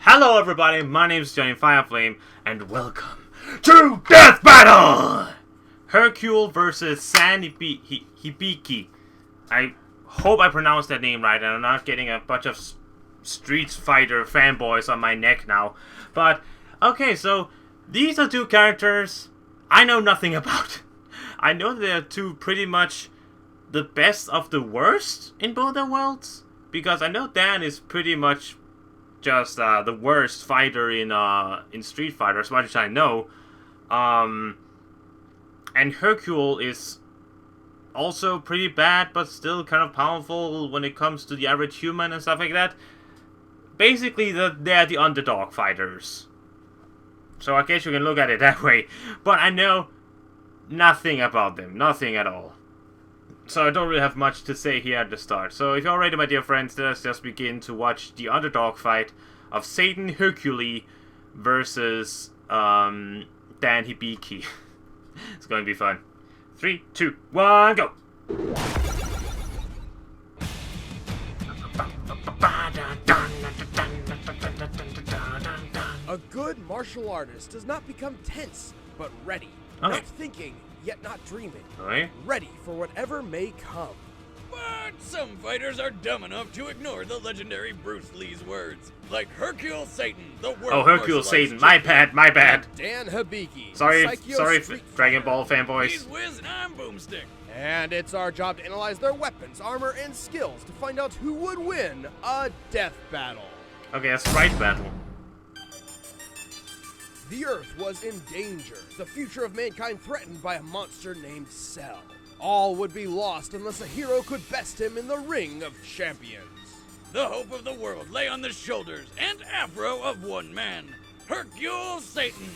Hello everybody, my name is JohnnyFerno, and welcome to Death Battle! Hercule versus Hibiki. I hope I pronounced that name right, and I'm not getting a bunch of Street Fighter fanboys on my neck now. But, okay, so these are two characters I know nothing about. I know they're two pretty much the best of the worst in both their worlds, because I know Dan is pretty much just the worst fighter in Street Fighter, as much as I know. And Hercule is also pretty bad, but still kind of powerful when it comes to the average human and stuff like that. Basically, they're the underdog fighters. So I guess you can look at it that way. But I know nothing about them, nothing at all. So I don't really have much to say here at the start. So if you're ready, my dear friends, let's just begin to watch the underdog fight of Satan Hercule versus Dan Hibiki. It's going to be fun. 3, 2, 1, go! A good martial artist does not become tense, but ready. Okay. Not thinking, yet not dreaming. Okay. Ready for whatever may come. But some fighters are dumb enough to ignore the legendary Bruce Lee's words. Like Hercule Satan, the world Oh, Hercule Satan. My bad. Dan Hibiki. Sorry, Street Dragon Fighter. Ball fanboys. He's Wiz and I'm Boomstick. And it's our job to analyze their weapons, armor, and skills to find out who would win a death battle. Okay, a sprite battle. The Earth was in danger, the future of mankind threatened by a monster named Cell. All would be lost unless a hero could best him in the ring of champions. The hope of the world lay on the shoulders and afro of one man, Hercule Satan.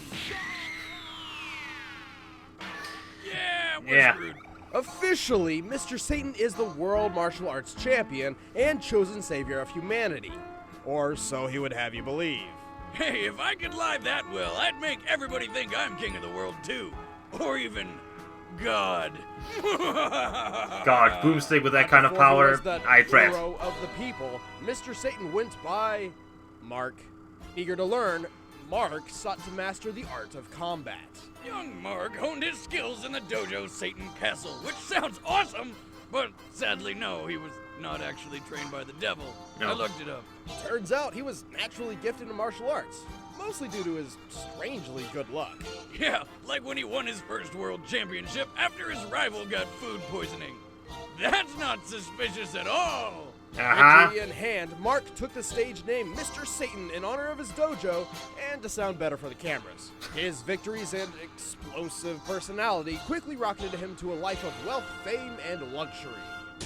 Yeah, we're screwed. Officially, Mr. Satan is the World Martial Arts Champion and chosen savior of humanity. Or so he would have you believe. Hey, if I could lie that well, I'd make everybody think I'm king of the world too. Or even God. God, Boomstick with that kind of Before he power, was the I dread. hero of the people, Mr. Satan went by Mark. Eager to learn, Mark sought to master the art of combat. Young Mark honed his skills in the dojo Satan Castle, which sounds awesome, but sadly no, he was not actually trained by the devil. No. I looked it up. Turns out he was naturally gifted in martial arts, mostly due to his strangely good luck. Yeah, like when he won his first world championship after his rival got food poisoning. That's not suspicious at all. Victory in hand, Mark took the stage name Mr. Satan in honor of his dojo and to sound better for the cameras. His victories and explosive personality quickly rocketed him to a life of wealth, fame, and luxury.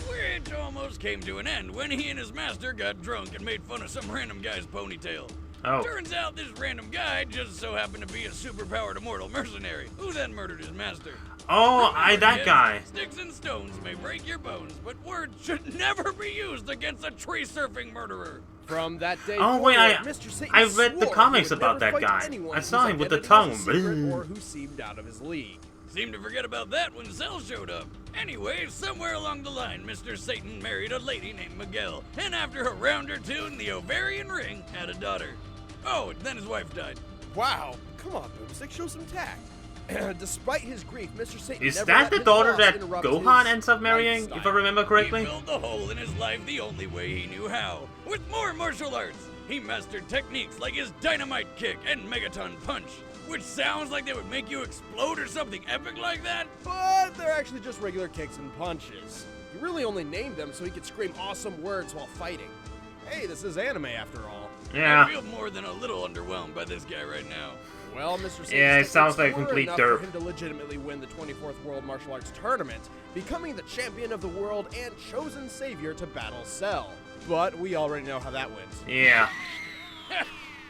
Which almost came to an end when he and his master got drunk and made fun of some random guy's ponytail. Oh. Turns out this random guy just so happened to be a superpowered immortal mercenary who then murdered his master. Oh, Remember, that kids, guy. Sticks and stones may break your bones, but words should never be used against a tree-surfing murderer. From that day Oh, forward, wait, Mr. Satan I read the swore comics he would about never that fight guy. anyone I saw whose him with the identity tongue. was a secret or who seemed out of his league. Seemed to forget about that when Cell showed up. Anyway, somewhere along the line, Mr. Satan married a lady named Miguel, and after a round or two in the ovarian ring, had a daughter. Oh, and then his wife died. Wow, come on, Boomstick, show some tact. Despite his grief, Mr. Satan Is never that let the his daughter loss that interrupt Gohan his ends up marrying, if I lifestyle. remember correctly? He filled the hole in his life the only way he knew how, with more martial arts. He mastered techniques like his dynamite kick and megaton punch, which sounds like they would make you explode or something epic like that. But they're actually just regular kicks and punches. He really only named them so he could scream awesome words while fighting. Hey, this is anime after all. Yeah. I feel more than a little underwhelmed by this guy right now. Well, Mr. Satan's Yeah, it sounds like techniques were complete enough derp. for him to legitimately win the 24th World Martial Arts Tournament, becoming the champion of the world and chosen savior to battle Cell. But we already know how that went. Yeah.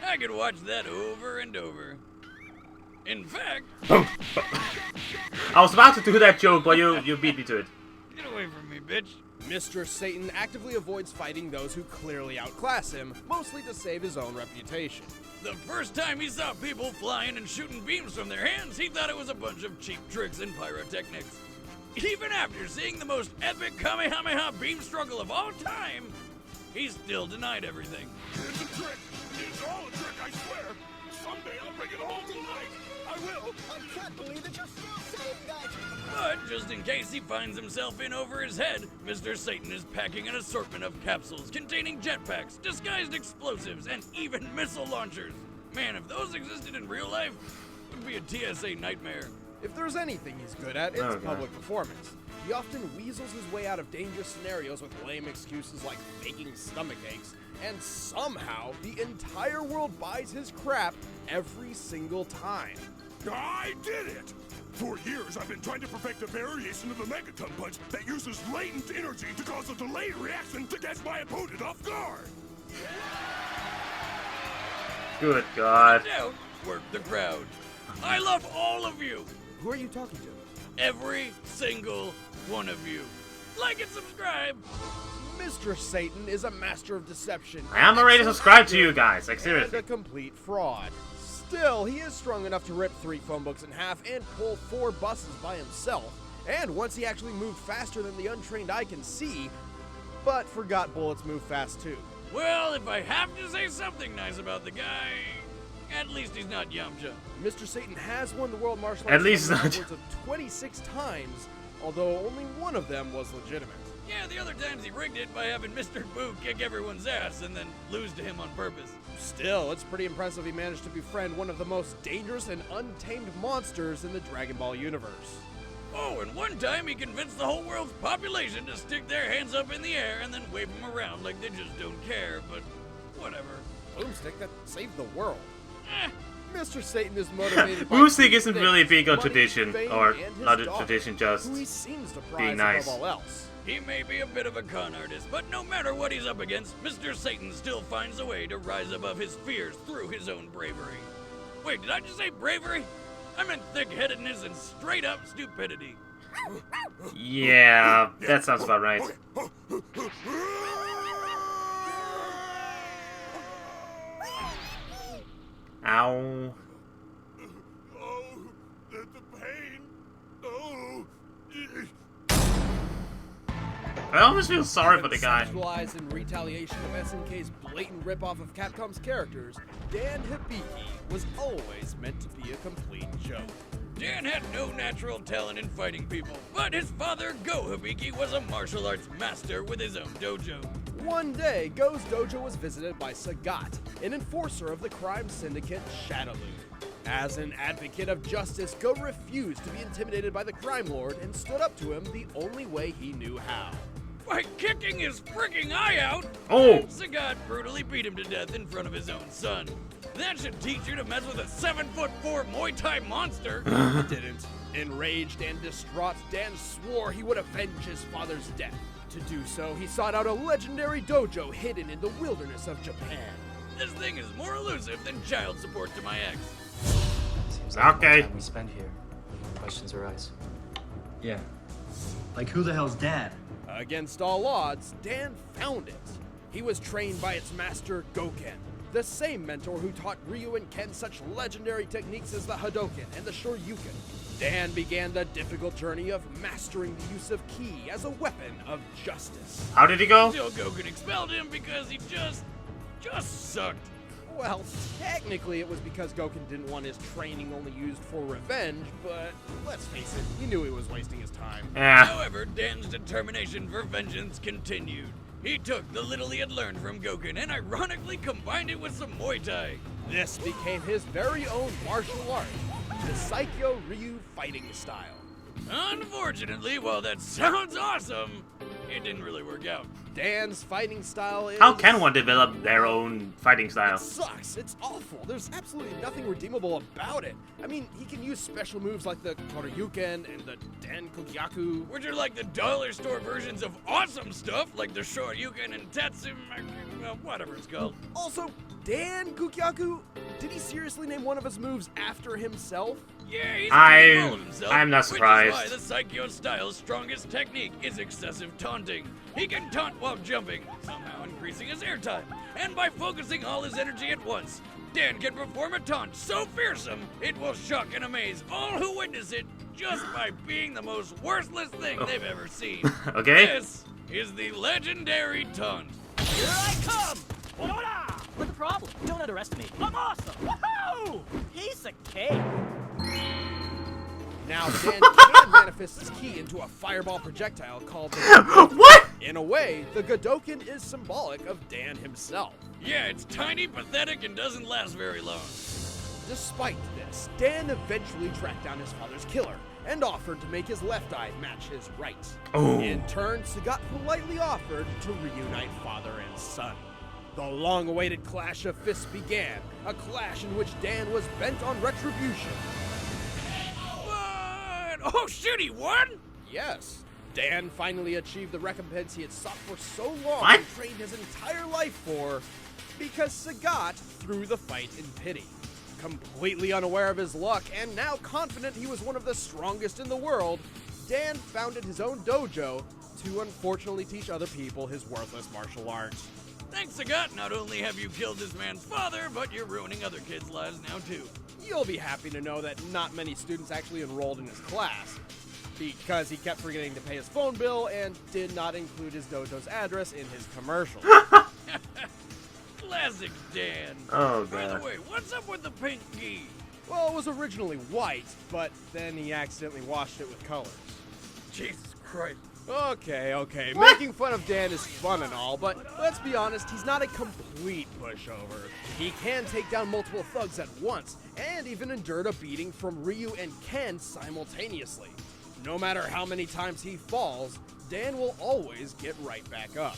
I could watch that over and over. In fact, I was about to do that joke, but you beat me to it. get away from me, bitch. Mr. Satan actively avoids fighting those who clearly outclass him, mostly to save his own reputation. The first time he saw people flying and shooting beams from their hands, he thought it was a bunch of cheap tricks and pyrotechnics. Even after seeing the most epic Kamehameha beam struggle of all time, he still denied everything. It's a trick. It's all a trick. just in case he finds himself in over his head, Mr. Satan is packing an assortment of capsules containing jetpacks, disguised explosives, and even missile launchers. Man, if those existed in real life, it would be a TSA nightmare. If there's anything he's good at, it's public performance. He often weasels his way out of dangerous scenarios with lame excuses like faking stomach aches, and somehow the entire world buys his crap every single time. I did it! For years, I've been trying to perfect a variation of the Megaton Punch that uses latent energy to cause a delayed reaction to catch my opponent off guard. Good God. Out, work the crowd. I love all of you. Who are you talking to? Every single one of you. Like and subscribe. Mr. Satan is a master of deception. I am already subscribed to you guys, like And seriously. a complete fraud. Still, he is strong enough to rip 3 phone books in half and pull 4 buses by himself. And once he actually moved faster than the untrained eye can see, but forgot bullets move fast too. Well, if I have to say something nice about the guy, at least he's not Yamcha. Mr. Satan has won the World Martial At Arts least Tournament not. upwards of 26 times, although only one of them was legitimate. Yeah, the other times he rigged it by having Mr. Boo kick everyone's ass and then lose to him on purpose. Still, it's pretty impressive he managed to befriend one of the most dangerous and untamed monsters in the Dragon Ball universe. Oh, and one time he convinced the whole world's population to stick their hands up in the air and then wave them around like they just don't care, but whatever. Boomstick that saved the world. Eh, Mr. Satan is motivated by Boosting three isn't things: really big on money, tradition, fame, or and his not a daughter, tradition, just who he seems to prize being nice. above all else. he may be a bit of a con artist, but no matter what he's up against, Mr. Satan still finds a way to rise above his fears through his own bravery. Wait, did I just say bravery? I meant thick-headedness and straight-up stupidity. Yeah, that sounds about right. Ow. Oh, the pain. Oh. I almost feel sorry for the guy. Conceptualized in retaliation of SNK's blatant ripoff of Capcom's characters, Dan Hibiki was always meant to be a complete joke. Dan had no natural talent in fighting people, but his father, Go Hibiki, was a martial arts master with his own dojo. One day, Go's dojo was visited by Sagat, an enforcer of the crime syndicate Shadowloo. As an advocate of justice, Go refused to be intimidated by the crime lord and stood up to him the only way he knew how. By kicking his freaking eye out, Oh! Sagat brutally beat him to death in front of his own son. That should teach you to mess with a 7'4" Muay Thai monster. It didn't. Enraged and distraught, Dan swore he would avenge his father's death. To do so, he sought out a legendary dojo hidden in the wilderness of Japan. This thing is more elusive than child support to my ex. Seems like Okay. the more time we spend here, questions arise. Yeah. Like, who the hell's Dad? Against all odds, Dan found it. He was trained by its master, Goken, the same mentor who taught Ryu and Ken such legendary techniques as the Hadoken and the Shoryuken. Dan began the difficult journey of mastering the use of ki as a weapon of justice. How did he go? Still, Goku expelled him because he just sucked. Well, technically it was because Goken didn't want his training only used for revenge, but let's face it, he knew he was wasting his time. Yeah. However, Dan's determination for vengeance continued. He took the little he had learned from Goken and ironically combined it with some Muay Thai. This became his very own martial art, the Saikyo Ryu fighting style. Unfortunately, while that sounds awesome, it didn't really work out. Dan's fighting style is... How can one develop their own fighting It style? sucks. It's awful. There's absolutely nothing redeemable about it. I mean, he can use special moves like the Koryuken and the Dankugyaku. Which are like the dollar store versions of awesome stuff, like the Shoryuken and Tetsu, whatever it's called. Also, Dan Kukyaku, did he seriously name one of his moves after himself? Yeah, he's pretty full of himself. I'm not surprised. Which is why the Saikyo style's strongest technique is excessive taunting. He can taunt while jumping, somehow increasing his airtime. And by focusing all his energy at once, Dan can perform a taunt so fearsome it will shock and amaze all who witness it just by being the most worthless thing they've ever seen. Okay. This is the legendary taunt. Here I come! Hola! What's the problem? Don't underestimate me. I'm awesome! Woohoo! Piece of cake! Now Dan can manifest his ki into a fireball projectile called the Godoken. What? In a way, the Godoken is symbolic of Dan himself. Yeah, it's tiny, pathetic, and doesn't last very long. Despite this, Dan eventually tracked down his father's killer and offered to make his left eye match his right. Oh. In turn, Sagat politely offered to reunite father and son. The long-awaited clash of fists began, a clash in which Dan was bent on retribution. What? Oh, shit, he won? Yes, Dan finally achieved the recompense he had sought for so long What? and trained his entire life for, because Sagat threw the fight in pity. Completely unaware of his luck and now confident he was one of the strongest in the world, Dan founded his own dojo to unfortunately teach other people his worthless martial arts. Thanks, Sagat. Not only have you killed this man's father, but you're ruining other kids' lives now, too. You'll be happy to know that not many students actually enrolled in his class, because he kept forgetting to pay his phone bill and did not include his dojo's address in his commercial. Classic Dan. Oh, By God. the way, what's up with the pink gi? Well, it was originally white, but then he accidentally washed it with colors. Jesus Christ. Okay. Making fun of Dan is fun and all, but let's be honest, he's not a complete pushover. He can take down multiple thugs at once, and even endured a beating from Ryu and Ken simultaneously. No matter how many times he falls, Dan will always get right back up.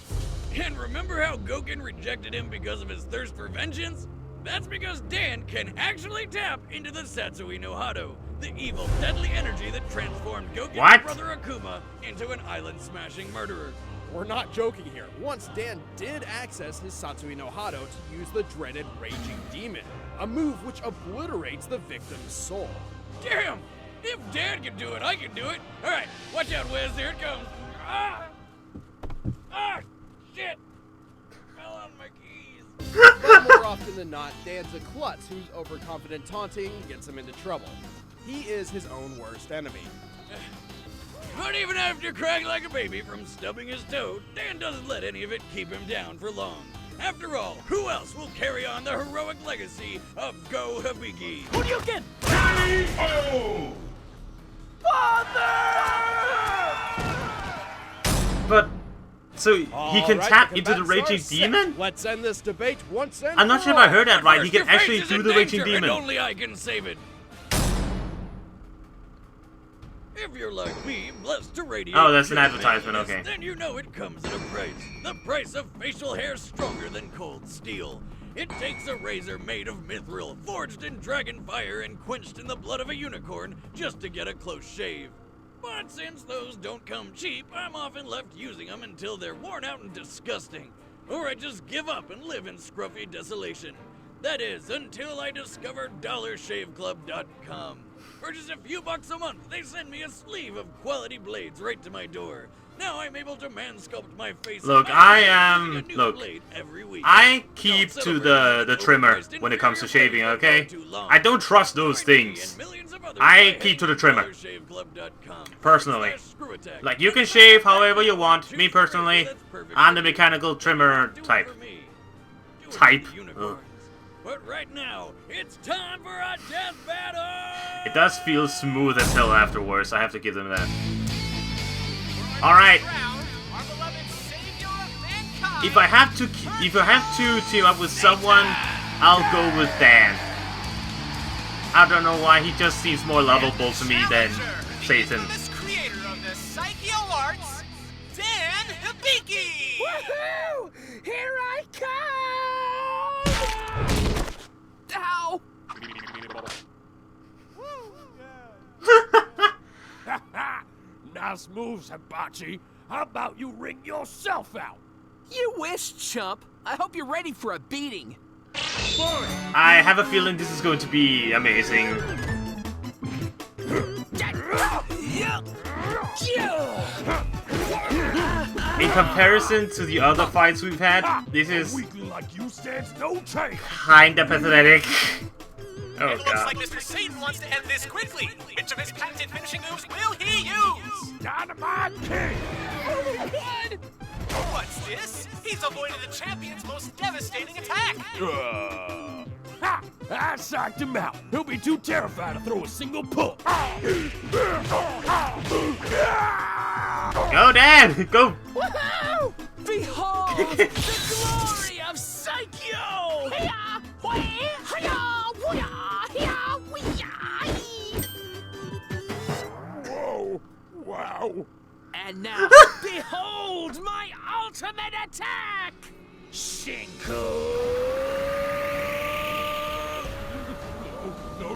And remember how Goken rejected him because of his thirst for vengeance? That's because Dan can actually tap into the Satsui no Hado, the evil, deadly energy that transformed Goken's What? brother Akuma into an island-smashing murderer. We're not joking here. Once Dan did access his Satsui no Hado to use the dreaded Raging Demon, a move which obliterates the victim's soul. Damn! If Dan can do it, I can do it! Alright, watch out, Wiz, here it comes! Ah! Ah! Shit! Fell on my keys! But more often than not, Dan's a klutz whose overconfident taunting gets him into trouble. He is his own worst enemy. But even after crying like a baby from stubbing his toe, Dan doesn't let any of it keep him down for long. After all, who else will carry on the heroic legacy of Go Hibiki? Hadouken! Oh! But, so he can Alright, tap the into the combatants Raging are set. Demon? Let's end this debate once and I'm not for sure if I all. heard that right. He First, can your actually face is do in the Raging danger, Demon. And only I can save it. If you're like me, blessed to radiate. Oh, that's an pure advertisement, manliness, okay. Then you know it comes at a price. The price of facial hair stronger than cold steel. It takes a razor made of mithril, forged in dragon fire and quenched in the blood of a unicorn just to get a close shave. But since those don't come cheap, I'm often left using them until they're worn out and disgusting. Or I just give up and live in scruffy desolation. That is, until I discover DollarShaveClub.com. For just a few bucks a month, they send me a sleeve of quality blades right to my door. Now I'm able to man-sculpt my face. Look, using a new look, blade every week. I keep Don't to celebrate the with trimmer overpriced when it comes to inferior shaving, blades okay? that go too long. I don't trust those Join me things. and millions of others I by keep to the heading trimmer. DollarShaveClub.com. Personally. /ScrewAttack. Like, you can shave however you want. Me personally, I'm the mechanical trimmer Do it type. for me. Do it Type. for the unicorns. But right now, it's time for a death battle! It does feel smooth as hell afterwards, I have to give them that. Alright. If I have to team up with someone, I'll go with Dan. I don't know why, he just seems more lovable to me than Satan. Creator of the Psycho Arts, Dan Hibiki! Woohoo! Here I come! Ow! Nice moves, Hibachi. How about you ring yourself out? You wish, chump. I hope you're ready for a beating. I have a feeling this is going to be amazing. In comparison to the other fights we've had, this is Weakling like you stands no chance. kinda pathetic. Oh It looks god. like Mr. Satan wants to end this quickly. Which of his patented finishing moves will he use? Dynamite King. Oh my god! What's this? He's avoided the champion's most devastating attack. Ha! I psyched him out. He'll be too terrified to throw a single pull. Go, Dan! Go! Woohoo! Behold the glory of Psycho! Whoa! Wow! And now, behold my ultimate attack! Shinku!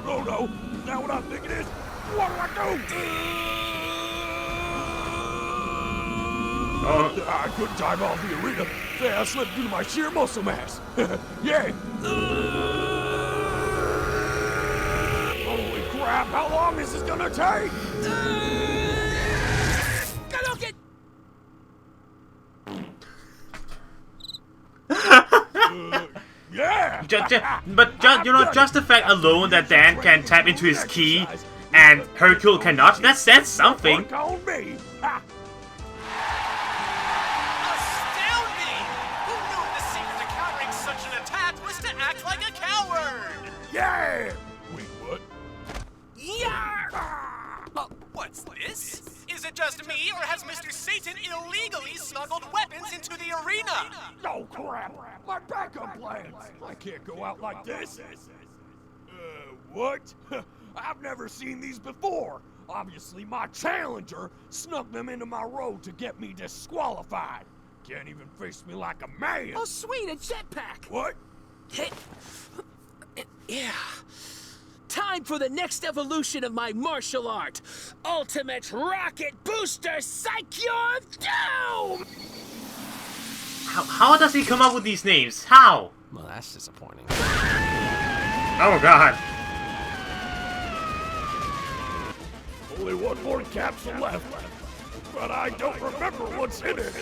No. Is that what I think it is? What do I do? I couldn't time off the arena. Say, I slipped due to my sheer muscle mass. Yeah. Holy crap, how long is this gonna take? Yeah! Just the fact alone that Dan can tap into his ki and Hercule cannot, that's something. Work on me! Ha. Astounding! Who knew the secret to countering such an attack was to act like a coward? Yeah! Wait, what? What's this? Is it just me, or has Mr. Satan illegally smuggled weapons into the arena? Oh crap! My backup plans! I can't go out like this! What? I've never seen these before! Obviously my challenger snuck them into my road to get me disqualified! Can't even face me like a man! Oh, sweet, a jetpack! What? Yeah. Time for the next evolution of my martial art. Ultimate Rocket Booster Psycho Doom! How does he come up with these names? How? Well, that's disappointing. Oh god. Only one more capsule left, but I don't remember what's in it.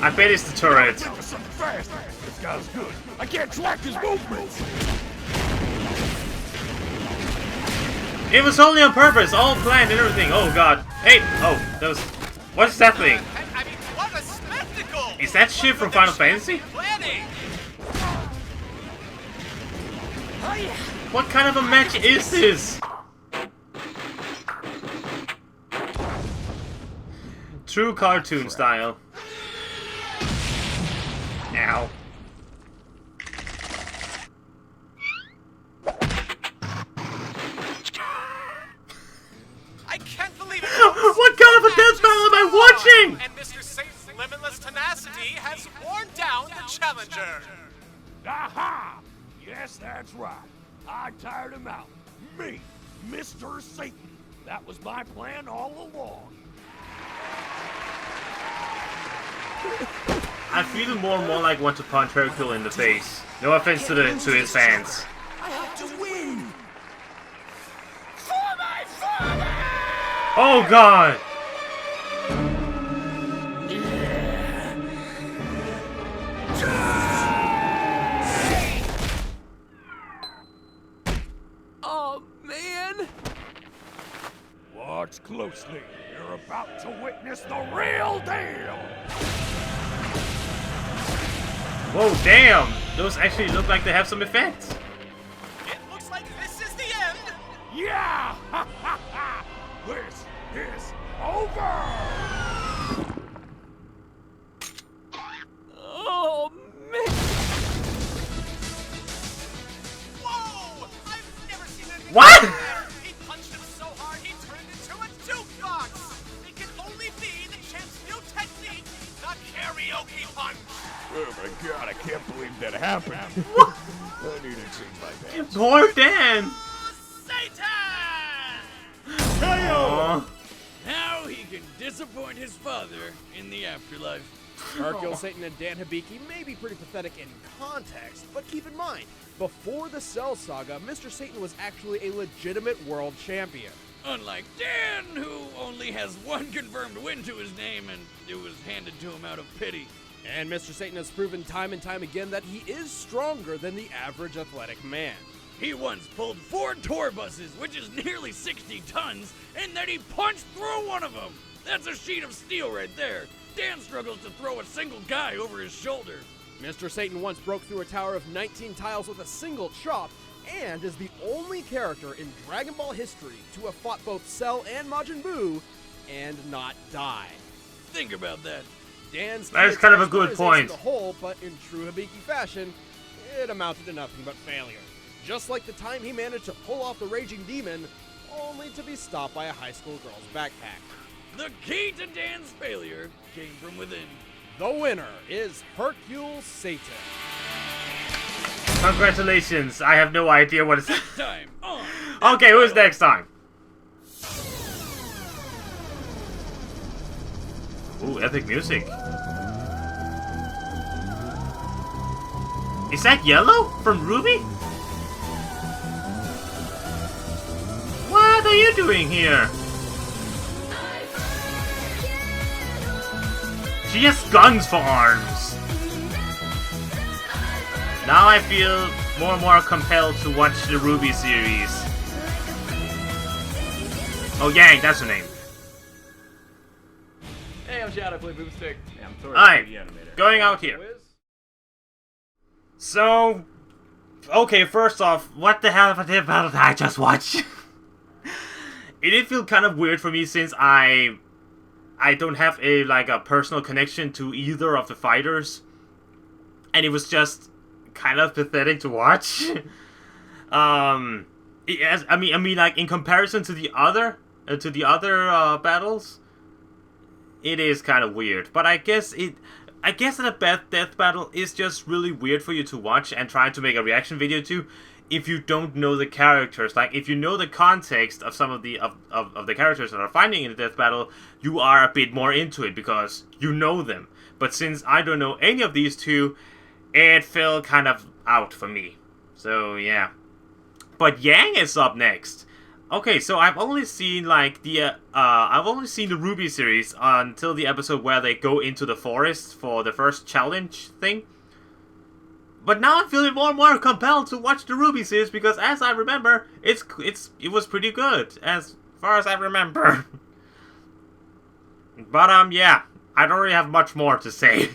I bet it's the turret. Think of something fast. This guy's good. I can't track his movements. It was only on purpose, all planned and everything. Oh god. Hey! Oh, that was... What's that thing? I mean, what a spectacle! Is that shit from Final Fantasy? Planning! What kind of a match is this? True cartoon style. Ow. I can't believe it! What kind of a death battle am I watching? And Mr. Satan's limitless tenacity has worn down the challenger. Aha! Yes, that's right. I tired him out. Me, Mr. Satan. That was my plan all along. I feel more and more like want to punch Hercule in the face. No offense to his fans. I have to win! Oh god! Oh, man! Watch closely. You're about to witness the real deal. Whoa, damn! Those actually look like they have some effects. It looks like this is the end. Yeah! This is over! Oh, man! Whoa! I've never seen anything What? like that. He punched him so hard he turned into a jukebox. It can only be the champ's new technique, the karaoke punch. Oh my god, I can't believe that happened. I need to change my pants. Poor Dan! Satan! Aw. Now he can disappoint his father in the afterlife. Hercule, Satan, and Dan Hibiki may be pretty pathetic in context, but keep in mind, before the Cell Saga, Mr. Satan was actually a legitimate world champion. Unlike Dan, who only has one confirmed win to his name, and it was handed to him out of pity. And Mr. Satan has proven time and time again that he is stronger than the average athletic man. He once pulled 4 tour buses, which is nearly 60 tons, and then he punched through one of them. That's a sheet of steel right there. Dan struggles to throw a single guy over his shoulder. Mr. Satan once broke through a tower of 19 tiles with a single chop, and is the only character in Dragon Ball history to have fought both Cell and Majin Buu and not die. Think about that. Dan's That is kind of a good point. The whole, but in true Hibiki fashion, it amounted to nothing but failure. Just like the time he managed to pull off the Raging Demon, only to be stopped by a high school girl's backpack. The key to Dan's failure came from within. The winner is Hercule Satan. Congratulations. I have no idea what it's... Time on. Okay, who's next time? Ooh, epic music. Is that Yellow from Ruby? What are you doing here? She has guns for arms. Now I feel more and more compelled to watch the Ruby series. Oh, Yang, that's her name. Hey, I'm Chad, I play Boomstick. Yeah, I'm sorry. Alright, going out here. So, okay, first off, what the hell did I just watch? It did feel kind of weird for me since I don't have a personal connection to either of the fighters, and it was just kind of pathetic to watch. I mean, like in comparison to the other battles, it is kind of weird. But I guess that a death battle is just really weird for you to watch and try to make a reaction video to, if you don't know the characters. Like, if you know the context of some of the characters that are fighting in the death battle, you are a bit more into it because you know them. But since I don't know any of these two, it fell kind of out for me. So yeah. But Yang is up next. Okay, so I've only seen the Ruby series until the episode where they go into the forest for the first challenge thing. But now I'm feeling more and more compelled to watch the Ruby series because, as I remember, it was pretty good as far as I remember. But yeah, I don't really have much more to say.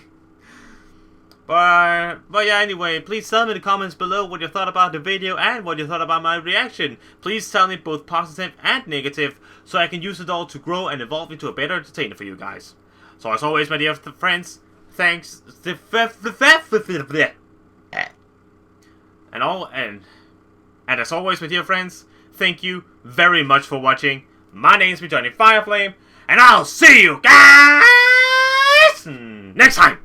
But yeah, anyway, please tell me in the comments below what you thought about the video and what you thought about my reaction. Please tell me both positive and negative, so I can use it all to grow and evolve into a better entertainer for you guys. So as always, my dear friends, thanks. And as always, my dear friends, thank you very much for watching. My name's JohnnyFerno, and I'll see you guys next time!